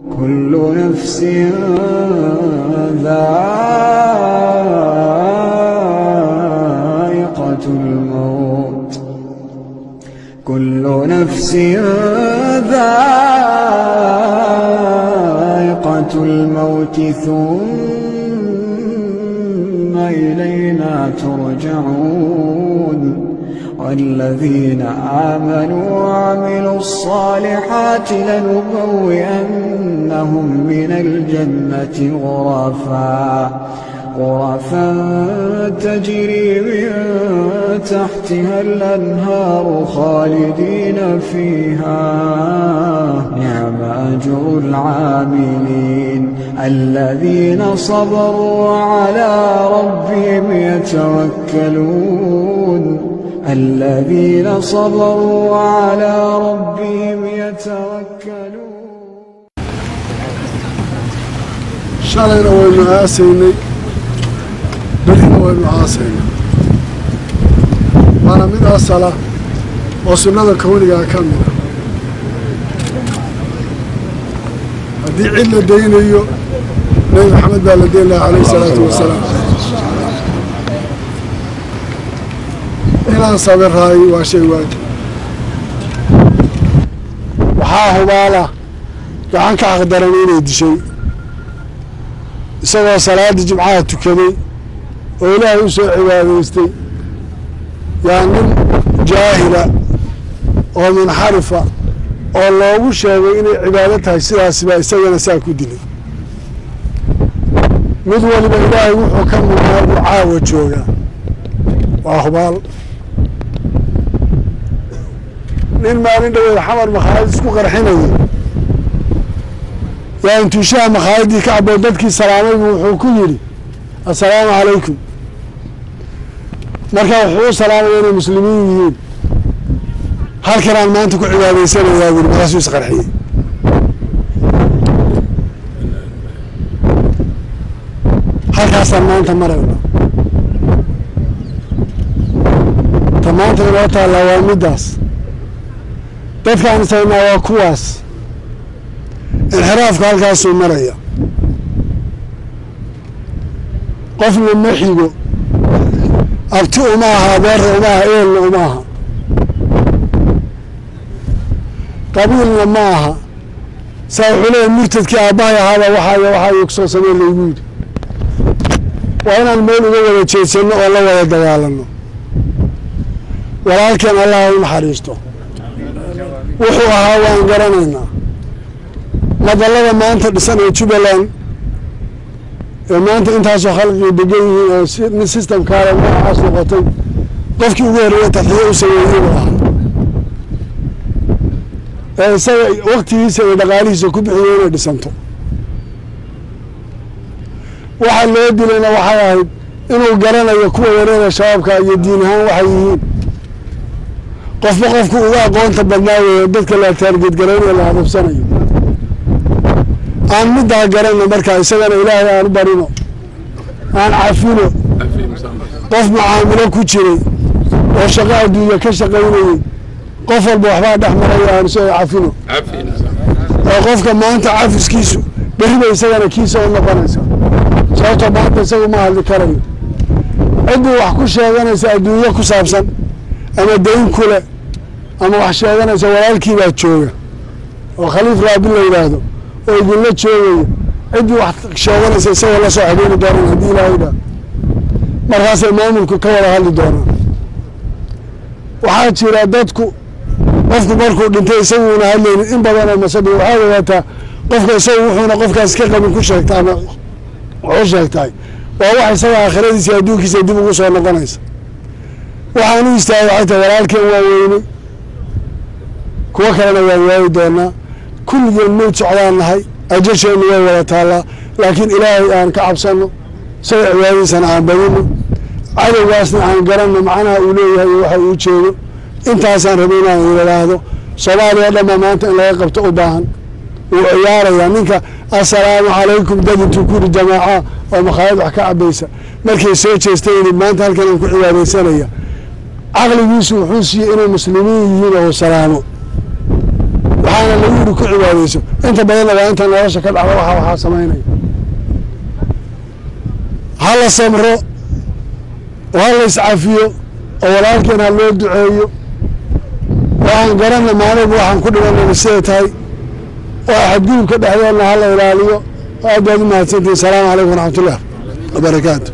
كل نفس ذائقة الموت كل نفس ذائقة الموت ثم إلينا ترجعون والذين آمنوا وعملوا الصالحات لنبوئنهم من الجنة غرفا تجري من تحتها الأنهار خالدين فيها نعم أجر العاملين الذين صبروا وعلى ربهم يتوكلون الذين صبروا وعلى ربهم يتوكلون شالينا وينو عاسيني برينا وينو عاسيني وانا من الصلاة وسنة كونية كاملة هذه علة دينية نبي محمد بالدين الله عليه الصلاة والسلام inaan sabirhay waa shay waajib waxaa hubaala gacan ka xaqdaran inay dishay isagoo salaada jimcaha tukaday oo ilaahay u soo cibaadaystay yaa nin jaahila oo munxarifa oo loogu sheegay inay cibaado tahay sidaasibaa isagana saa ku dilay mid waliba ilaahay wuxuu ka mudnaa buu caawa joogaa waa hubaal nin maalin dhaweed xamar makhaayad isku qarxinayay yaa intuu shaha makhaayadii ka caboo dadkii salaamaybu wuxuu ku yidhi assalaamu calaykum markaa wuxuu u salaamaya inay muslimiin yihiin halkanaan maanta ku cibaadaysanayaa buuri markaasuu isqarxiyey halkaasaan maanta marayna ta maanta inoo taallaa waa middaas dadkaan isaynaa waa kuwaas inxiraafka halkaasuu maraya qofna ma xigo abti uma aha abeerna uma aha eelna uma aha qabiilna ma aha saa wuxuu leeyahy murtadkii aabbahay ahaaba waxaa yogsoo samee laygu yidhi waa inaan meel uga wada jeedsanno oo la wada dagaalanno walaalkeen allah u naxariisto wuxuu ahaa waan garanaynaa madallada maanta dhisan ee jubbaland ee maanta intaasoo khalqii degan yihiin oo mid systemkaale noocaas noqotay qofkii ugu horreeya tadxiyo u sameeyey buu ahaa ee isaga waktigiisa iyo dhaqaalihiisa ku bixiyo inay dhisanto waxaa loo dilayna waxay ahayd inuu garanayo kuwa yareeda shabaabka iyo diin ahaan waxay yihiin qofba qofku uga aqoonta badnaa weeyo dadka la taargeedgaraynayo la hadabsanayo aan middaa garanno markaa isagana ilaahay aan u barino aan cafino qof macaamilo ku jiray oo shaqo adduunya ka shaqaynayey qof walba waxbaa dhex maraya aan isagoo cafino oo qofka maanta cafiskiisu beriba isagana kiisa u noqonaysa sababtoo maanta isagu ma hadli karayo ciddii wax ku sheeganaysa adduunyo ku saabsan ama dayn kule ama wax sheeganaysa walaalkii baa jooga oo khaliif raabi la yidhaahdo oo idinla joogayo ciddii wax sheeganaysa isagoo la soo xidhiiri doonaan haddii ilaahay idhaah markaasay maamulku ka wada hadli doonaan waxaa jira dadku qofku markuu dhintay isaguuna hadlaynin in badanoo masabi waxaad ogaataa qofka isagu wuxuuna qofkaas ka qabin ku sheegta ama wuxuu sheegtahay waa wax isaga aakhiradiisa iyo adduunkiisa dib ugu soo noqonaysa waxaan u istaagay waxay tahay walaalkeen waa weynay kuwo kalena waan waayi doonaa kulligeen mayd socdaan nahay ajasheennu way wada taallaa laakiin ilaahay aan ka cabsanno isaga cibaadadiisana aan badino cadowgaasna aan garanno macnaha uu leeyahay iyo waxa uu jeedo intaasaan rabay inaan idhaahdo soomaaliya o dhan baa maanta in laga qabto u baahan wuu ciyaarayaa ninka assalaamu calaykum dad intuu ku yidhi jamaaca oo makhaayad wax ka cabaysa markay soo jeestay yidhi maanta halkan aan ku cibaadaysanaya caqligiisu wuxuu siiyey inay muslimiin yihiin oo salaamo waxaana lagu yidhi ku cibaadayso inta badanna waa inta nolosha ka dhacda waxaa samaynaya ha la samro oo ha la iscafiyo oo walaalkeen ha loo duceeyo waxaan garanna maalinba waxaan ku dhiganayna siday tahay oo xadgudubka dhexdeedna ha la ilaaliyo aad baad u mahadsantihin asalaamu calaykum waraxmatullaah wabarakaatu